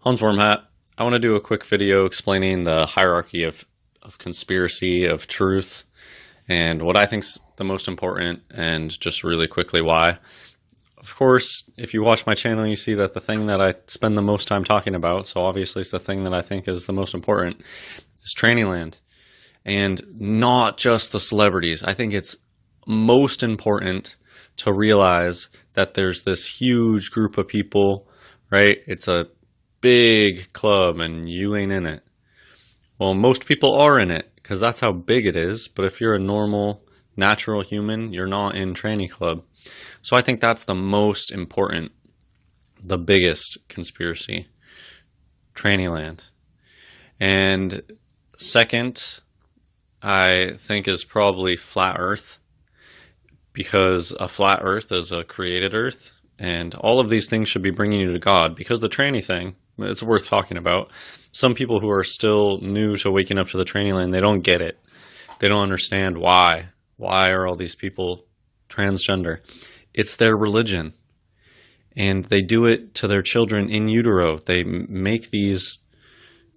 Hansworm Hat. I want to do a quick video explaining the hierarchy of conspiracy, of truth, and what I think's the most important, and just really quickly why. Of course, if you watch my channel, you see that the thing that I spend the most time talking about, so obviously it's the thing that I think is the most important, is training land. And not just the celebrities. I think it's most important to realize that there's this huge group of people, right? It's a big club and you ain't in it. Well, most people are in it because that's how big it is. But if you're a normal, natural human, you're not in training club. So I think that's the most important, the biggest conspiracy, training land. And second, I think is probably flat Earth, because a flat Earth is a created Earth, and all of these things should be bringing you to God. Because the tranny thing, it's worth talking about. Some people who are still new to waking up to the training land, they don't get it. They don't understand why. Why are all these people transgender? It's their religion, and they do it to their children in utero. They make these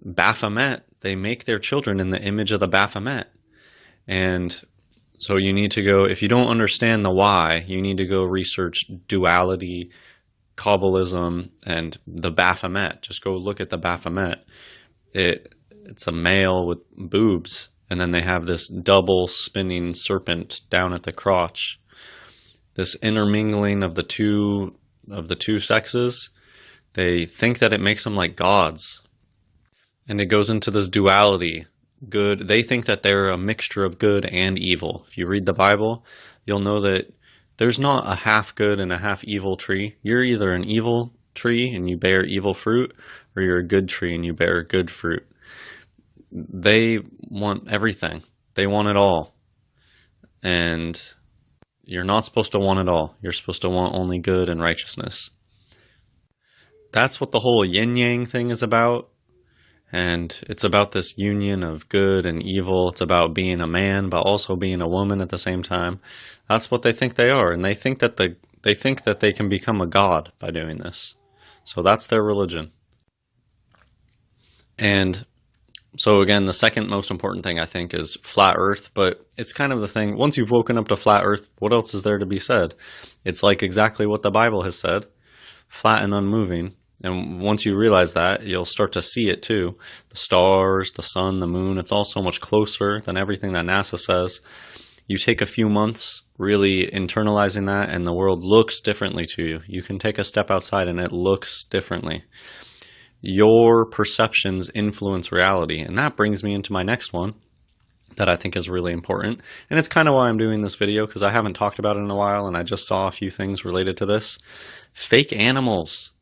Baphomet. They make their children in the image of the Baphomet. And so you need to go, if you don't understand the why, you need to go research duality, Kabbalism, and the Baphomet. Just go look at the Baphomet. It's a male with boobs, and then they have this double spinning serpent down at the crotch. This intermingling of the two sexes, they think that it makes them like gods. And it goes into this duality. Good. They think that they're a mixture of good and evil. If you read the Bible, you'll know that there's not a half good and a half evil tree. You're either an evil tree and you bear evil fruit, or you're a good tree and you bear good fruit. They want everything. They want it all. And you're not supposed to want it all. You're supposed to want only good and righteousness. That's what the whole yin-yang thing is about. And it's about this union of good and evil. It's about being a man, but also being a woman at the same time. That's what they think they are, and they think that they can become a god by doing this. So that's their religion. And so again, the second most important thing I think is flat Earth. But it's kind of the thing. Once you've woken up to flat Earth, what else is there to be said? It's like exactly what the Bible has said: flat and unmoving. And once you realize that, you'll start to see it too. The stars, the sun, the moon, it's all so much closer than everything that NASA says. You take a few months really internalizing that, and the world looks differently to you. You can take a step outside and it looks differently. Your perceptions influence reality. And that brings me into my next one that I think is really important. And it's kind of why I'm doing this video, because I haven't talked about it in a while, and I just saw a few things related to this. Fake animals.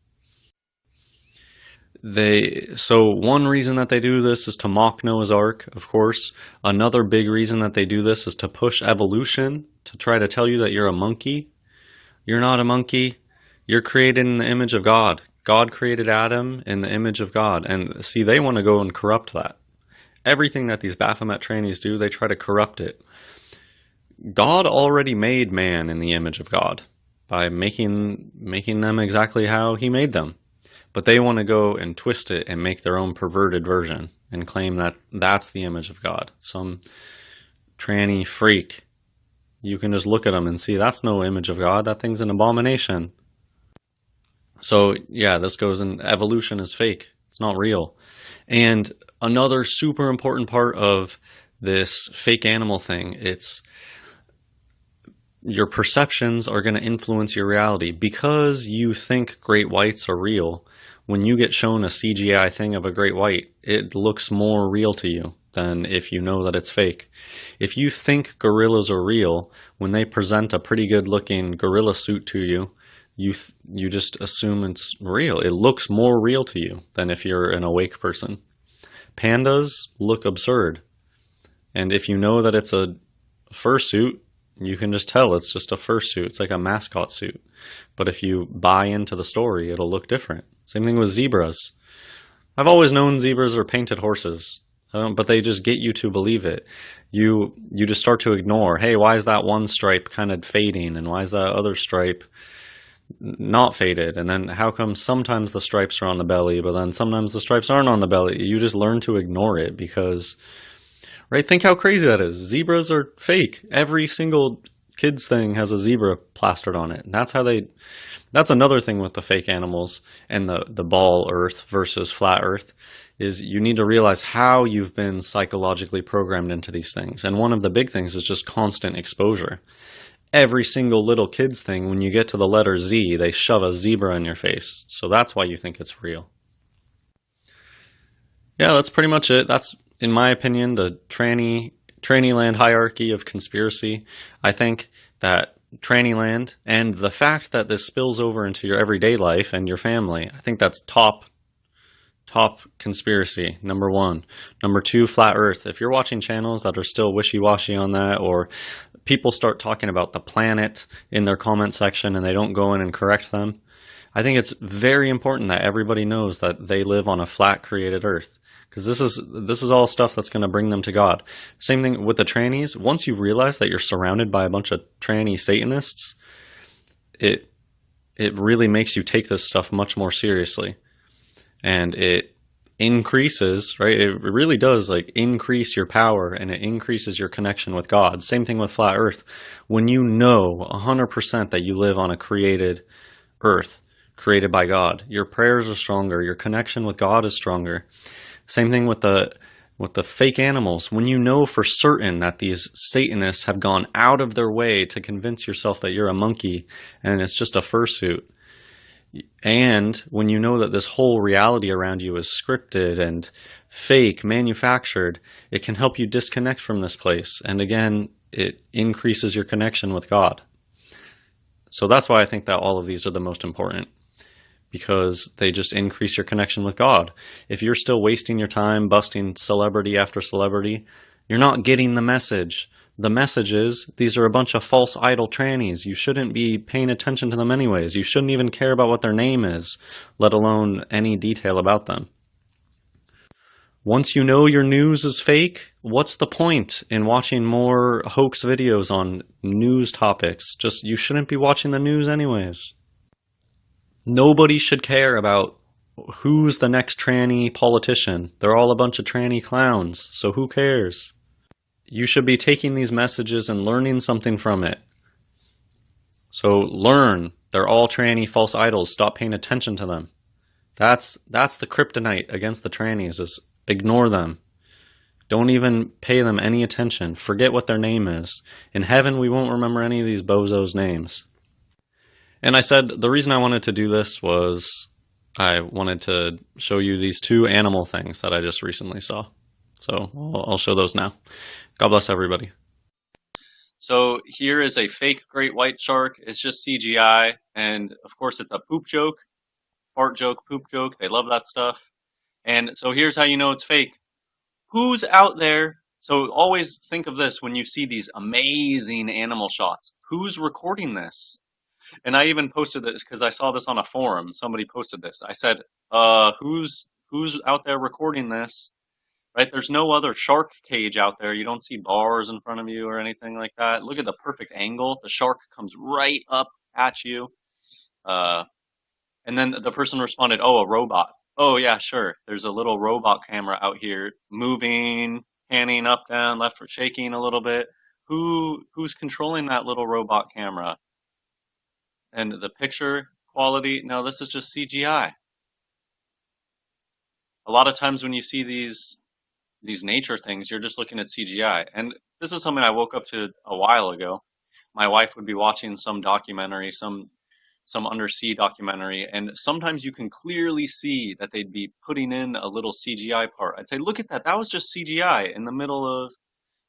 So one reason that they do this is to mock Noah's Ark, of course. Another big reason that they do this is to push evolution, to try to tell you that you're a monkey. You're not a monkey. You're created in the image of God. God created Adam in the image of God. And see, they want to go and corrupt that. Everything that these Baphomet trannies do, they try to corrupt it. God already made man in the image of God by making them exactly how he made them. But they want to go and twist it and make their own perverted version and claim that that's the image of God. Some tranny freak. You can just look at them and see that's no image of God. That thing's an abomination. So yeah, this goes in, evolution is fake. It's not real. And another super important part of this fake animal thing, it's your perceptions are going to influence your reality. Because you think great whites are real, when you get shown a CGI thing of a great white, it looks more real to you than if you know that it's fake. If you think gorillas are real, when they present a pretty good looking gorilla suit to you, you just assume it's real. It looks more real to you than if you're an awake person. Pandas look absurd. And if you know that it's a fursuit, you can just tell it's just a fursuit. It's like a mascot suit. But if you buy into the story, it'll look different. Same thing with zebras. I've always known zebras are painted horses, but they just get you to believe it. You just start to ignore, hey, why is that one stripe kind of fading? And why is that other stripe not faded? And then how come sometimes the stripes are on the belly, but then sometimes the stripes aren't on the belly? You just learn to ignore it because, right? Think how crazy that is. Zebras are fake. Every single kids thing has a zebra plastered on it. And that's another thing with the fake animals and the ball earth versus flat earth is you need to realize how you've been psychologically programmed into these things. And one of the big things is just constant exposure. Every single little kids thing, when you get to the letter Z, they shove a zebra in your face. So that's why you think it's real. Yeah, that's pretty much it. That's, in my opinion, the tranny land hierarchy of conspiracy. I think that tranny land and the fact that this spills over into your everyday life and your family, I think that's top conspiracy, number one. Number two, flat earth. If you're watching channels that are still wishy-washy on that, or people start talking about the planet in their comment section and they don't go in and correct them, I think it's very important that everybody knows that they live on a flat created earth, because this is all stuff that's going to bring them to God. Same thing with the trannies. Once you realize that you're surrounded by a bunch of tranny Satanists, it really makes you take this stuff much more seriously. And it increases, right? It really does like increase your power, and it increases your connection with God. Same thing with flat earth. When you know 100% that you live on a created earth, created by God, your prayers are stronger, your connection with God is stronger. Same thing with the fake animals. When you know for certain that these Satanists have gone out of their way to convince yourself that you're a monkey and it's just a fursuit, and when you know that this whole reality around you is scripted and fake, manufactured, it can help you disconnect from this place. And again, it increases your connection with God. So that's why I think that all of these are the most important, because they just increase your connection with God. If you're still wasting your time busting celebrity after celebrity, you're not getting the message. The message is, these are a bunch of false idol trannies. You shouldn't be paying attention to them anyways. You shouldn't even care about what their name is, let alone any detail about them. Once you know your news is fake, what's the point in watching more hoax videos on news topics? Just, you shouldn't be watching the news anyways. Nobody should care about who's the next tranny politician. They're all a bunch of tranny clowns, so who cares? You should be taking these messages and learning something from it. So learn. They're all tranny false idols. Stop paying attention to them. That's the kryptonite against the trannies, is ignore them. Don't even pay them any attention. Forget what their name is. In heaven, we won't remember any of these bozos' names. And I said the reason I wanted to do this was I wanted to show you these two animal things that I just recently saw. So I'll show those now. God bless everybody. So here is a fake great white shark. It's just CGI. And of course, it's a poop joke, fart joke, poop joke. They love that stuff. And so here's how you know it's fake. Who's out there? So always think of this when you see these amazing animal shots. Who's recording this? And I even posted this because I saw this on a forum. Somebody posted this. I said, who's out there recording this? Right? There's no other shark cage out there. You don't see bars in front of you or anything like that. Look at the perfect angle. The shark comes right up at you. And then the person responded, oh, a robot. Oh, yeah, sure. There's a little robot camera out here moving, panning up, down, left, shaking a little bit. Who's controlling that little robot camera? And the picture quality, no, this is just CGI. A lot of times when you see these nature things, you're just looking at CGI. And this is something I woke up to a while ago. My wife would be watching some documentary, some undersea documentary, and sometimes you can clearly see that they'd be putting in a little CGI part. I'd say, look at that, that was just CGI in the middle of...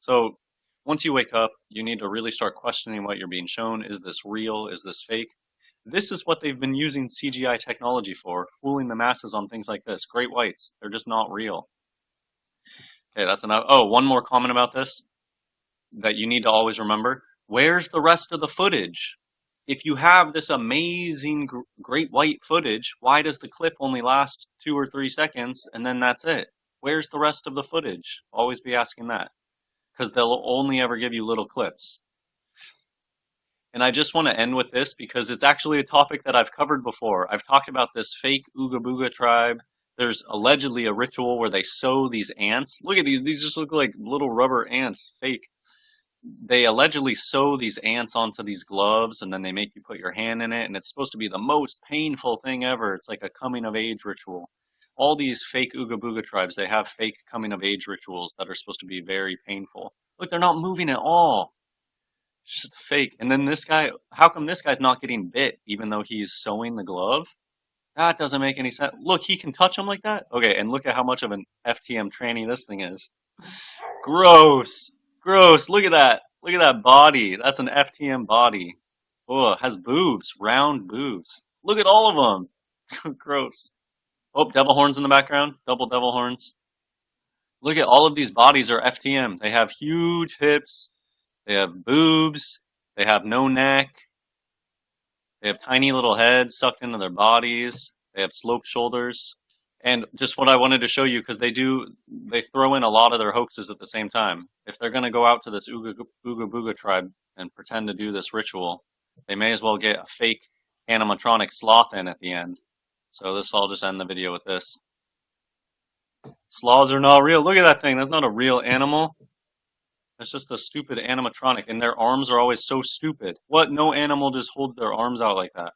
So once you wake up, you need to really start questioning what you're being shown. Is this real? Is this fake? This is what they've been using CGI technology for, fooling the masses on things like this. Great whites, they're just not real. Okay, that's enough. Oh, one more comment about this that you need to always remember. Where's the rest of the footage? If you have this amazing great white footage, why does the clip only last 2 or 3 seconds and then that's it? Where's the rest of the footage? Always be asking that, because they'll only ever give you little clips. And I just want to end with this because it's actually a topic that I've covered before. I've talked about this fake Ooga Booga tribe. There's allegedly a ritual where they sew these ants. Look at these. These just look like little rubber ants, fake. They allegedly sew these ants onto these gloves and then they make you put your hand in it. And it's supposed to be the most painful thing ever. It's like a coming of age ritual. All these fake Ooga Booga tribes, they have fake coming of age rituals that are supposed to be very painful. Look, they're not moving at all. It's just fake. And then this guy, how come this guy's not getting bit even though he's sewing the glove? That doesn't make any sense. Look, he can touch him like that? Okay, and look at how much of an FTM tranny this thing is. Gross. Gross. Look at that. Look at that body. That's an FTM body. Oh, it has boobs. Round boobs. Look at all of them. Gross. Oh, devil horns in the background. Double devil horns. Look at all of these bodies are FTM. They have huge hips. They have boobs. They have no neck. They have tiny little heads sucked into their bodies. They have sloped shoulders. And just what I wanted to show you, because they throw in a lot of their hoaxes at the same time. If they're going to go out to this Ooga Booga tribe and pretend to do this ritual, they may as well get a fake animatronic sloth in at the end. So I'll just end the video with this. Sloths are not real. Look at that thing. That's not a real animal. It's just a stupid animatronic, and their arms are always so stupid. What? No animal just holds their arms out like that.